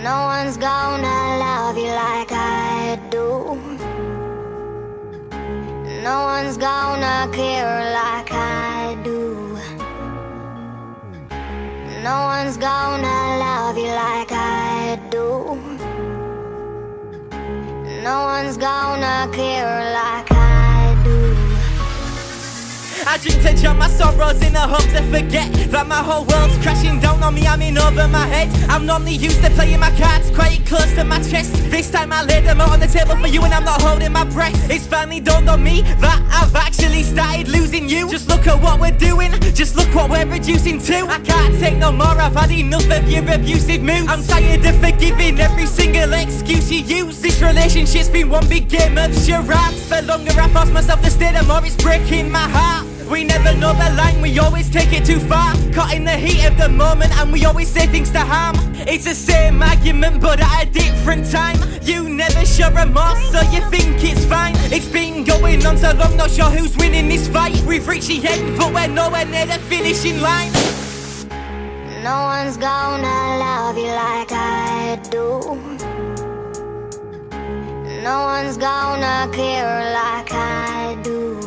No one's gonna love you like I do. No one's gonna care like I do. No one's gonna love you like I do. No one's gonna care like I do. I drink to drown my sorrows in the hope to forget that my whole world's crashing down on me, I'm in over my head. I'm normally used to playing my cards quite close to my chest. This time I laid them out on the table for you and I'm not holding my breath. It's finally dawned on me that I've actually started losing you. Just look at what we're doing, just look what we're reducing to. I can't take no more, I've had enough of your abusive moods. I'm tired of forgiving every single excuse you use. This relationship's been one big game of charades. The longer I force myself to stay, the more it's breaking my heart. We never know the line, we always take it too far. Caught in the heat of the moment and we always say things to harm. It's the same argument but at a different time. You never show remorse so you think it's fine. It's been going on so long, not sure who's winning this fight. We've reached the end but we're nowhere near the finishing line. No one's gonna love you like I do. No one's gonna care like I do.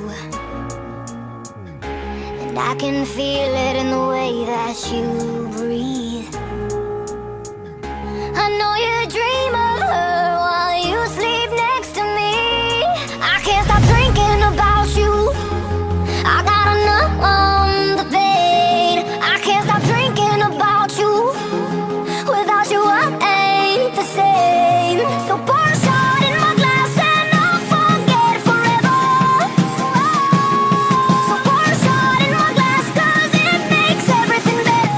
And I can feel it in the way that you breathe. I know you dream of her while you sleep next to me. I can't stop thinking about you. I gotta numb the pain. I can't stop drinking about you. Without you I ain't the same. So pour a shot in my glass and I'll forget forever. So pour a shot in my glass 'cause it makes everything better.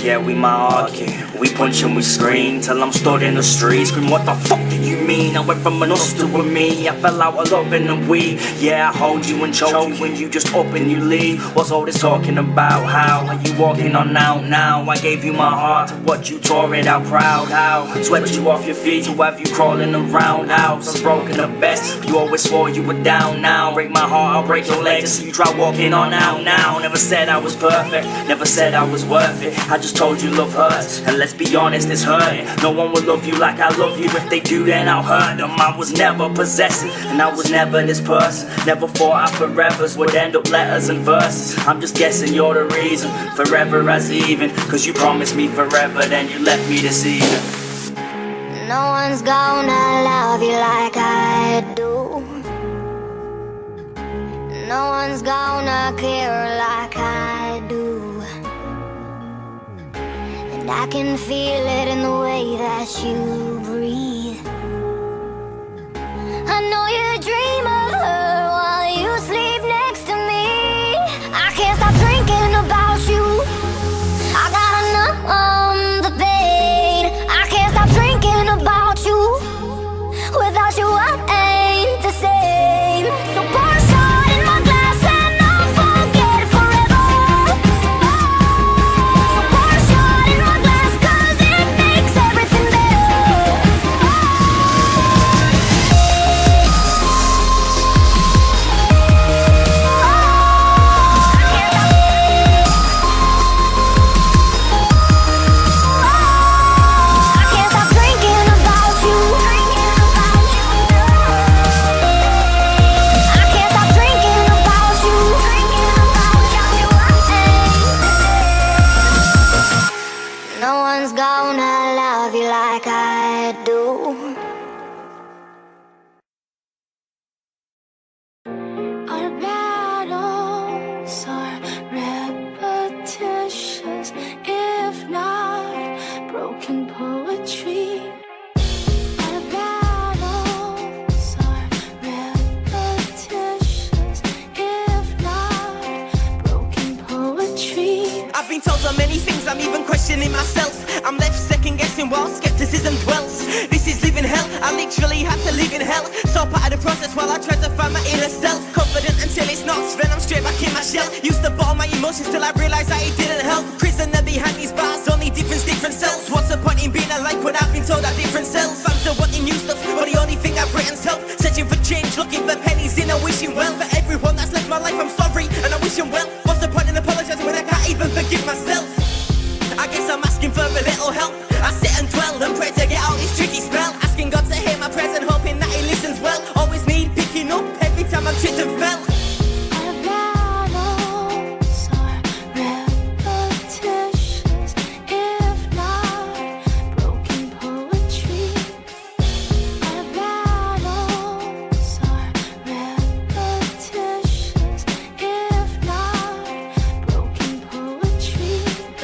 Yeah, we might argue, we punch and we scream till I'm stood in the street, scream, what the fuck do you mean? I went from an us to a me, I fell out of love in a we. Yeah, I hold you and choke you when you just up and you leave. What's all this talking about? How are you walking on now? I gave you my heart to watch you tore it out proud. How swept you off your feet to have you crawling around. House I'm broken the best, you always swore you were down. Now break my heart, I'll break your legs so you try walking on out now. Never said I was perfect, never said I was worth it. I just told you love hurts, and let's be honest, it's hurting. No one will love you like I love you. If they do, then I'll hurt them. I was never possessive, and I was never this person. Never thought our forevers would end up letters and verses. I'm just guessing you're the reason, forever as even. 'Cause you promised me forever, then you left me this evening. No one's gonna love you like I do. No one's gonna care like I do. And I can feel it in the way that you breathe. I know you dream of her while you sleep next to me. I can't stop thinking about you. I gotta numb the pain. I can't stop thinking about you. Without you I ain't the same. So pour a shot in my glass and I'll forget forever. So pour a shot in my glass 'cause it makes everything better. I can't stop thinking about you. I can't stop thinking about you. No one's gonna love you like I do. Our battles are repetitious, if not broken poetry. Our battles are repetitious, if not broken poetry. I've been told so many things, I'm even questioning myself. I'm left second guessing while skepticism dwells. This is living hell, I literally had to live in hell. So part of the process while I tried to find my inner self. Confident until it's not, then I'm straight back in my shell. Used to bottle my emotions till I realised that it didn't help. Prisoner behind these bars, only difference, different cells. What's the point in being alike when I've been told that different cells? I'm still wanting new stuff, but the only thing I've written's help. Searching for change, looking for pennies in a wishing well. For everyone that's left my life, I'm sorry and I wish them well. What's the point in apologising when I can't even forgive myself? I guess I'm asking for little help. I sit and dwell and pray to get out this tricky spell. Asking God to hear my prayers and hoping that He listens well. Always need picking up every time I've tripped and fell.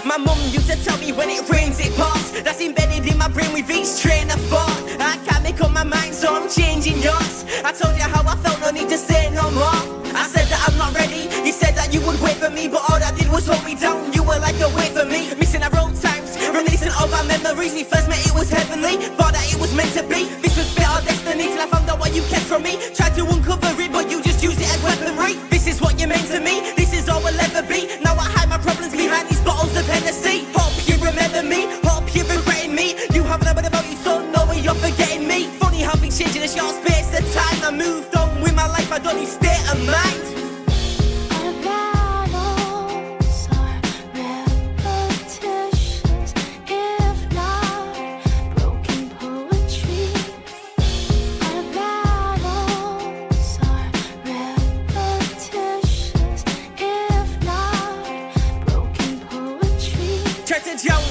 My mum used to tell me when it rains it pours. That's embedded in my brain with each train of thought. I can't make up my mind so I'm changing yours. I told you how I felt, no need to say no more. I said that I'm not ready, you said that you would wait for me. But all I did was hold me down, you were like a wait for me. Missing our old times, releasing all my memories. We first met, it was heavenly, thought that it was meant to be. This was fate or destiny, till I found out what you kept from me. Tried to uncover it, but you just used it as weaponry. This is what you meant to me, this is all we'll ever be. Now I hide my problems behind these bottles of Hennessy. Hope you remember me, hope you're regretting me. You haven't heard about you, so no way you're forgetting me. Funny how things change in a short space of time. I moved on with my life, I don't need state of mind.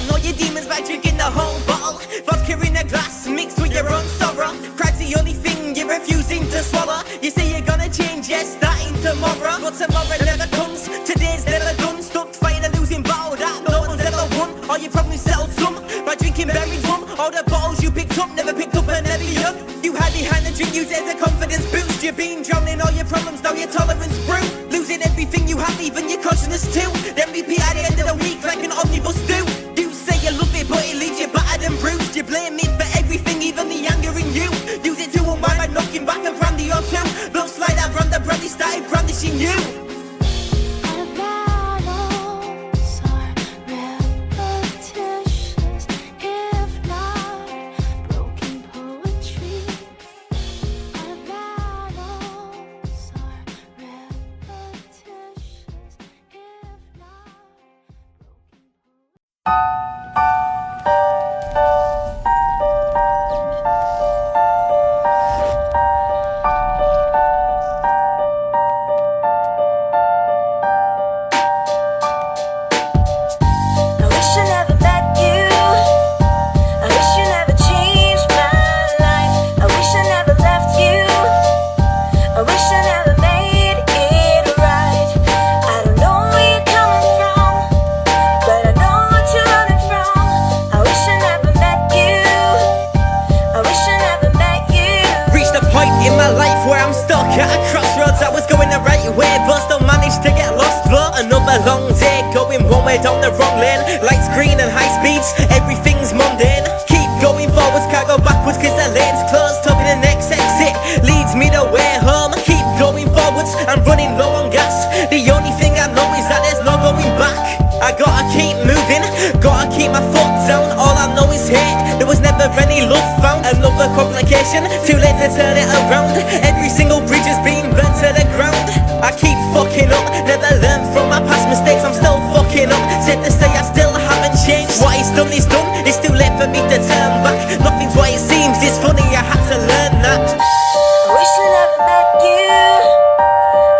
Know your demons by drinking the whole bottle. Vodka in a glass mixed with your own sorrow. Crime's the only thing you're refusing to swallow. You say you're gonna change, yes, starting tomorrow. But tomorrow never comes, today's never done. Stuck fighting a losing battle that no one's ever won. All your problems settled some by drinking buried rum. All the bottles you picked up, never picked up another young. You hide behind the drink, use it as a confidence boost. You've been drowning all your problems, now your tolerance grew. Losing everything you have, even your consciousness too. The MVP at the end of the week like an omnibus do. You love it, but it leaves you battered and bruised. You blame me for everything, even the anger in you. Use it to unwind by knocking back a brandy or two. Looks like that brand of brandy started brandishing you. Down the wrong lane, lights green and high speeds, everything's mundane. Keep going forwards, can't go backwards cause the lane's closed. Stopping the next exit leads me the way home. Keep going forwards, I'm running low on gas. The only thing I know is that there's no going back. I gotta keep moving, gotta keep my foot down. All I know is hate, there was never any love found. Another complication, too late to turn it around. Every single bridge has been burnt to the ground. I keep fucking up, never learn from my past mistakes. I'm still fucking up, said to say I still haven't changed. What is done is done, it's too late for me to turn back. Nothing's what it seems, it's funny I had to learn that. I wish I never met you,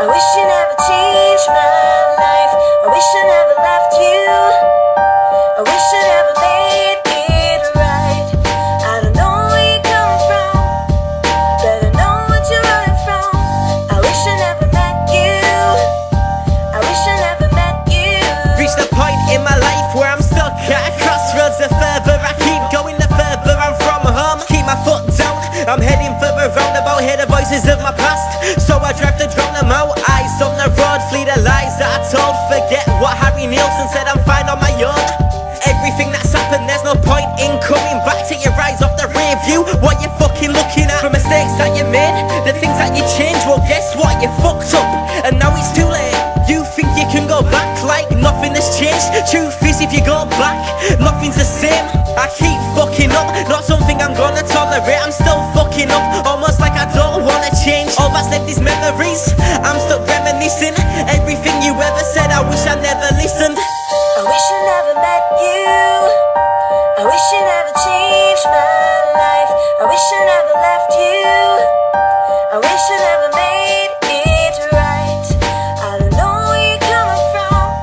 I wish you never changed my life. I wish I never left you, I wish I never made it right. I don't know where you're coming from, but I know what you're running from. I wish I never met you, I wish I never met you. Reached the point in my life where I'm stuck at a crossroads. The further I keep going, the further I'm from home. Keep my foot down, I'm heading for a roundabout. Hear the voices of my past, so I drive to drown them out. Eyes on the road, flee the lies that I told. Forget what Harry Nielsen said, I'm fine on my own. Everything that's happened, there's no point in coming back. Take your eyes off the rear view, what you fucking looking at. For mistakes that you made, the things that you changed, well guess what, you fucked up, and now it's too late. You think you can go back like nothing has changed. Truth is if you go back, nothing's the same. I keep fucking up, not something I'm gonna tolerate. I'm still fucking up, almost like I don't wanna change. All that's left is memories, I'm stuck reminiscing. Everything you ever said, I wish I never listened. I wish I never met you, I I wish you never changed my life. I wish I never left you. I wish I never made it right. I don't know where you're coming from,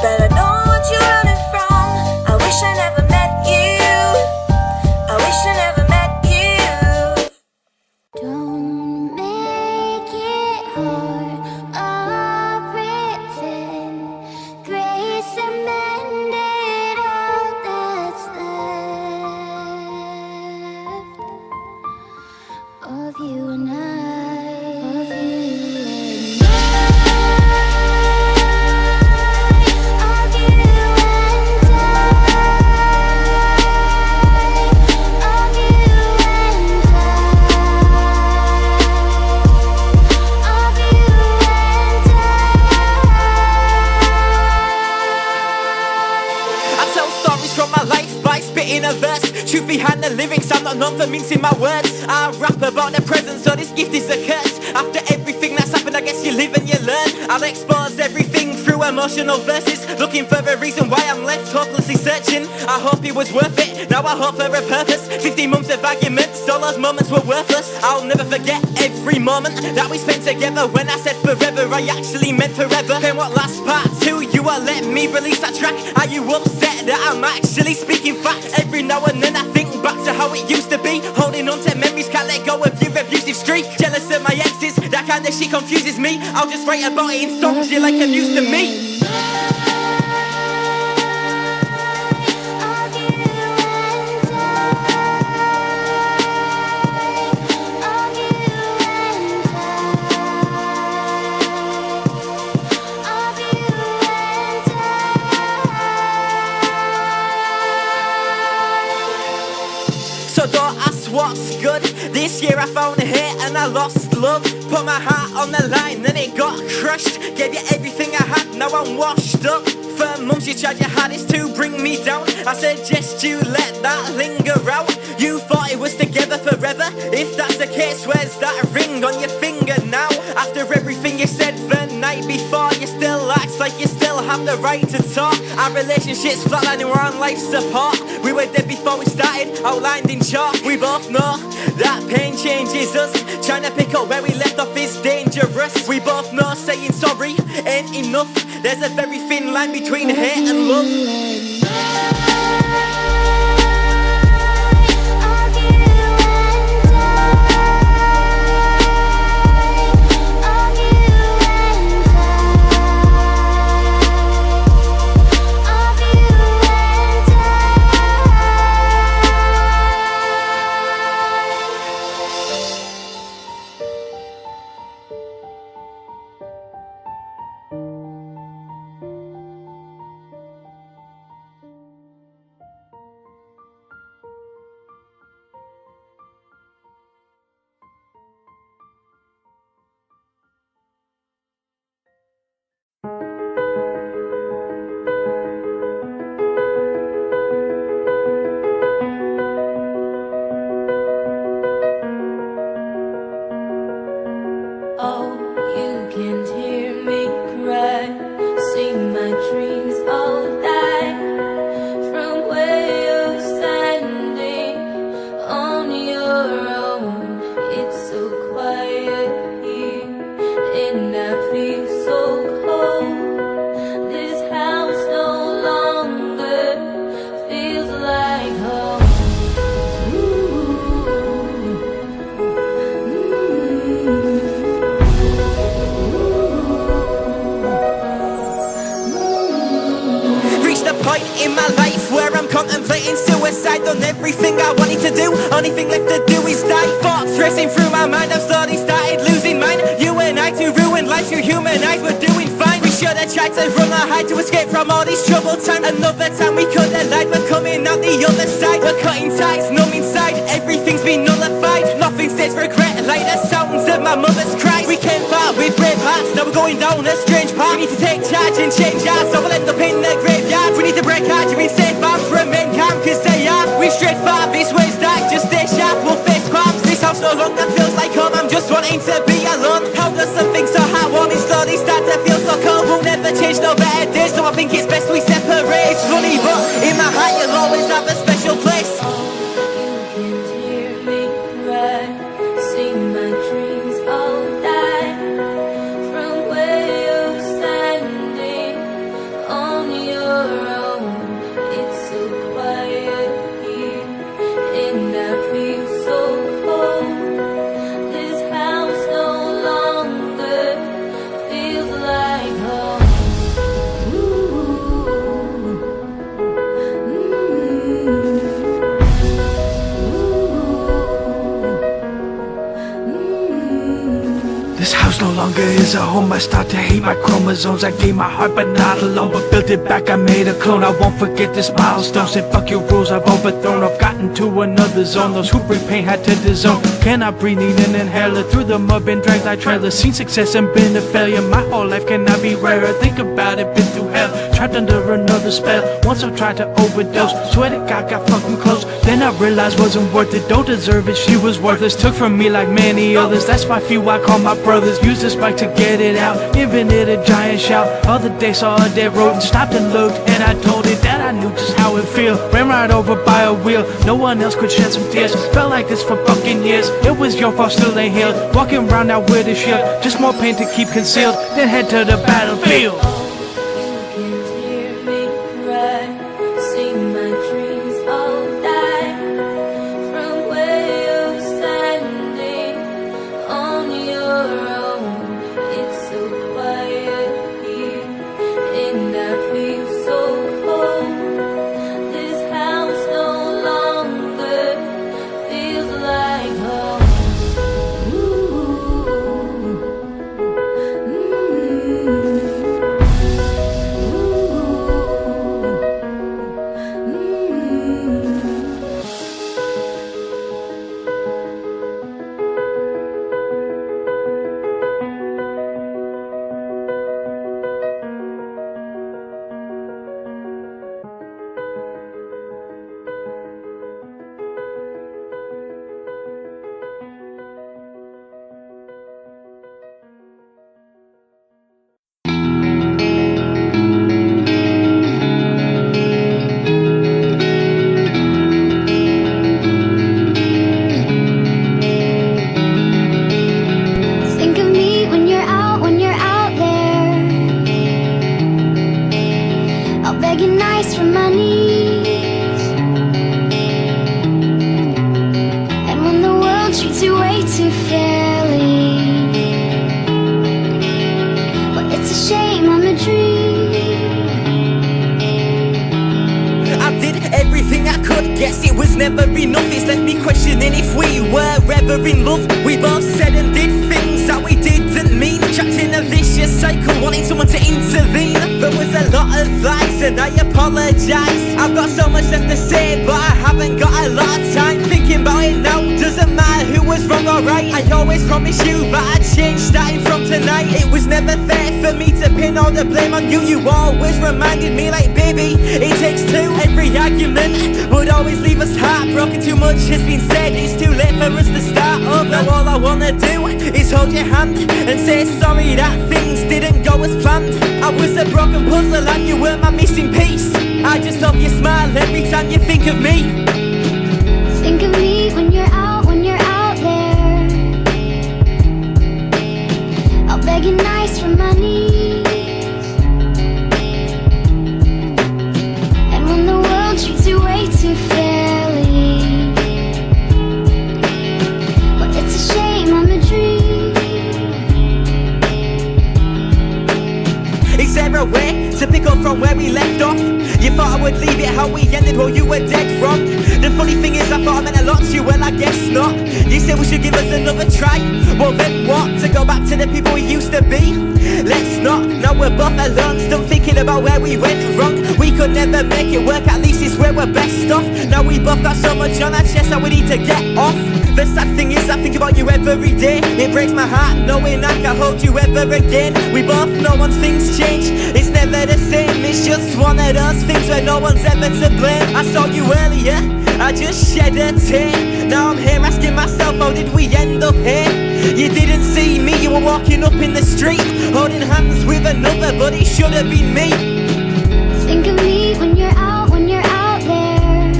but I know what you're running from. I wish I never met you. I wish I never met you. Don't make it hard or pretend. Grace amended all that's left of you and I. Of you and I. Of you and I. Of you and I tell stories from my life by spitting a verse. Truth behind the lyrics, I'm not known for mincing my words. I rap about the present, so this gift is a curse. After everything that's happened, I guess you live and you learn. I'll expose everything through emotional verses, looking for a reason why I'm left hopelessly searching. I hope it was worth it, now I hope for a purpose. 15 months of arguments, all those moments were worthless. I'll never forget every moment that we spent together. When I said forever, I actually meant forever. And what last part 2, you won't let me release that track. Are you upset that I'm actually speaking facts? Every now and then I think back to how it used to be, holding on to memories, can't let go of your abusive streak. Jealous of my exes, that kind of shit confuses me. I'll just write about it in songs, you're like amused to me. So don't ask what's good. This year I found hate and I lost love. Put my heart on the line, then it got crushed. Gave you everything I had, now I'm washed up. For months you tried your hardest to bring me down. I suggest you let that linger out. You thought it was together forever. If that's the case, where's that ring on your finger now? After everything you said the night before, you still act like you still have the right to talk. Our relationship's flatlining, we're on life support. We were dead before we started, outlined in chalk. We both know that pain changes us. Trying to pick up where we left off is dangerous. We both know saying sorry ain't enough. There's a very thin line between hate and love. Oh, you can't hear me cry. See my dreams all die. From where you're standing on your own, it's so quiet here, and I feel so cold. This house no longer feels like home. Reached a point in my life where I'm contemplating suicide. Done everything I wanted to do, only thing left to do is die. Thoughts racing through my mind, I've slowly started losing mine. You and I to ruin life through human eyes, we're doing fine. We should have tried to run or hide to escape from all these troubled times. Another time we could have lied, we're coming out the other side. We're cutting ties, numb inside, everything's been nullified. Nothing says regret like the sounds of my mother's cries. We came far with brave hearts, now we're going down a strange path. We need to take charge and change ours, so we'll end up in the graveyard. We need to break hard, you mean safe arms, remain calm, cause they are. We straight far, this way's dark, just stay sharp, we'll face crimes. This house no longer feels like home, I'm just wanting to be alone. Helpless and things so heartwarming, slowly start to feel so cold. We'll never change, no better days, so I think it's best we separate. It's funny, but in my heart you'll always have a special longer is a home. I start to hate my chromosomes. I gave my heart but not alone, but built it back, I made a clone. I won't forget this milestone. Said fuck your rules, I've overthrown. I've gotten to another zone. Those who bring pain had to disown. Cannot breathe, need an inhaler. Through the mud, been dragged like trailers. Seen success and been a failure. My whole life cannot be rarer. Think about it, been through hell. Trapped under another spell. Once I tried to overdose. Swear to God, got fucking close. Then I realized wasn't worth it. Don't deserve it, she was worthless. Took from me like many others. That's why few I call my brothers. Use this mic to get it out. Giving it a giant shout. Other day saw a dead road and stopped and looked, and I told it that I knew just how it feel. Ran right over by a wheel. No one else could shed some tears. Felt like this for fucking years. It was your fault, still ain't healed. Walking around now with a shield. Just more pain to keep concealed. Then head to the battlefield. Never enough, it's left me questioning if we were ever in love. We both said and did things that we didn't mean. Trapped in a vicious cycle, wanting someone to intervene. There was a lot of lies and I apologise. I've got so much left to say, but I haven't got a lot of time. Thinking about it now, doesn't matter who was wrong or right. I always promised you that I'd change starting from tonight. It was never fair for me to pin all the blame on you. You always reminded me like, baby, it takes two. Every argument would always leave us heartbroken. Too much has been said, it's too late for us to start over. Now all I wanna do is hold your hand and say sorry that things didn't go as planned. I was a broken puzzle and you were my missing piece. I just hope you smile every time you think of me. Think of me when you're out there. I'll beg you nice for my knees. And when the world treats you way too fairly, well, it's a shame I'm a dream. Is there a way to pick up from where we left off? You thought I would leave it how we ended, well you were dead wrong. The funny thing is I thought I meant a lot to you, well I guess not. You said we should give us another try, well then what? To go back to the people we used to be? Let's not, now we're both alone, still thinking about where we went wrong. We could never make it work, at least it's where we're best off. Now we both got so much on our chest that we need to get off. The sad thing is I think about you every day. It breaks my heart knowing I can't hold you ever again. We both know once things change, it's never the same. It's just one of those things where no one's ever to blame. I saw you earlier, I just shed a tear. Now I'm here asking myself, how did we end up here? You didn't see me, you were walking up in the street, holding hands with another, but it should have been me. Think of me when you're out there.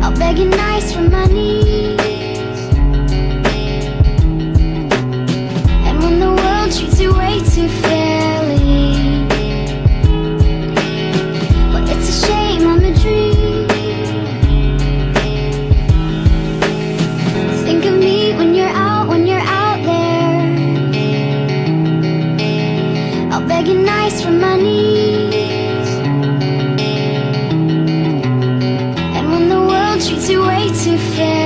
I'll beg you nice for my knees. And when the world treats you way too fairly, well, it's a shame I'm a dream. Think of me when you're out there. I'll beg you nice for my knees. And when the world treats you way too fair,